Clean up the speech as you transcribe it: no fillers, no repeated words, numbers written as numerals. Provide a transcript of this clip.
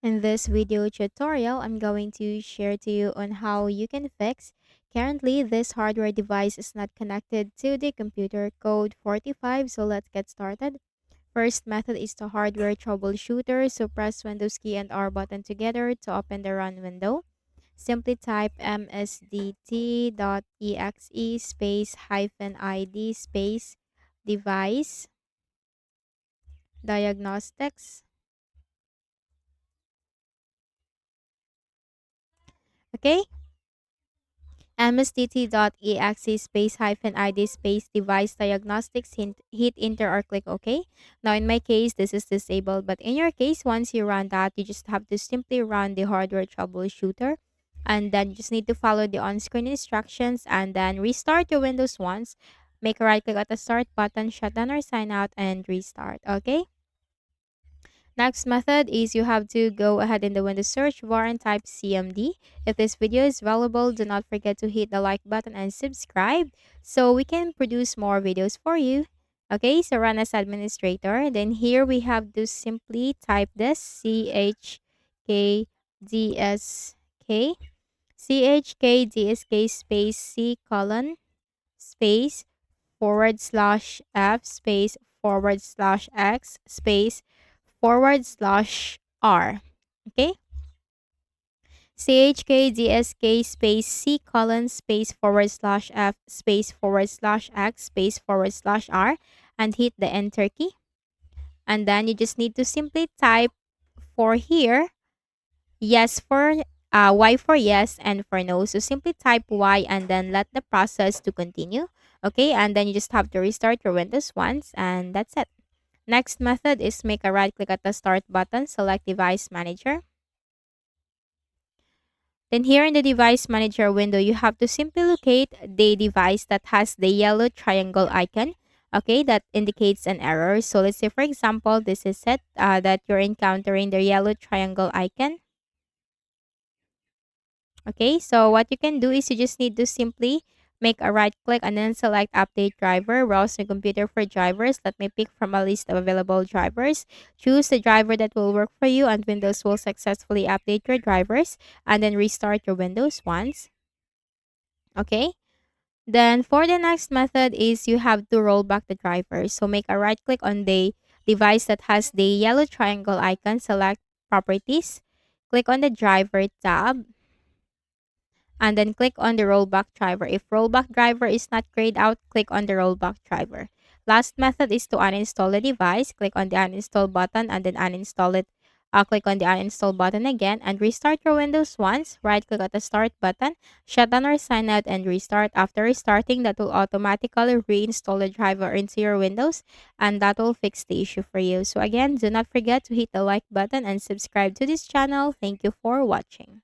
In this video tutorial, I'm going to share to you on how you can fix. Currently, this hardware device is not connected to the computer code 45, so let's get started. First method is the hardware troubleshooter, so press Windows key and R button together to open the run window. Simply type msdt.exe space hyphen id space device diagnostics. Okay, msdt.exe space hyphen id space device diagnostics hit enter or click OK. Now in my case, this is disabled, but in your case, once you run that, you just have to simply run the hardware troubleshooter, and then you just need to follow the on-screen instructions and then restart your Windows once. Make a right click at the start button, shut down or sign out, and restart. Okay. Next method is you have to go ahead in the Windows search bar and type CMD. If this video is valuable, do not forget to hit the like button and subscribe so we can produce more videos for you. Okay, so run as administrator. Then here we have to simply type this CHKDSK CHKDSK space C colon space forward slash F space forward slash X space forward slash R. Okay. CHKDSK space C colon space forward slash F space forward slash X space forward slash R and hit the enter key. And then you just need to simply type for here, yes for Y for yes and for no. So simply type Y and then let the process to continue. Okay, and then you just have to restart your Windows once and that's it. Next method is make a right click at the start button, select device manager. Then here in the device manager window, you have to simply locate the device that has the yellow triangle icon. Okay, that indicates an error. So let's say, for example, this is it that you're encountering the yellow triangle icon. Okay, so what you can do is you just need to simply make a right click and then select update driver. Browse your computer for drivers. Let me pick from a list of available drivers. Choose the driver that will work for you and Windows will successfully update your drivers and then restart your Windows once. Okay. Then for the next method is you have to roll back the driver. So make a right click on the device that has the yellow triangle icon. Select properties. Click on the driver tab and then click on the rollback driver. If rollback driver is not grayed out, click on the rollback driver. Last method is to uninstall the device. Click on the uninstall button and then uninstall it. Click on the uninstall button again and restart your Windows once. Right click at the start button, shut down or sign out and restart. After restarting, that will automatically reinstall the driver into your Windows and that will fix the issue for you. So again, do not forget to hit the like button and subscribe to this channel. Thank you for watching.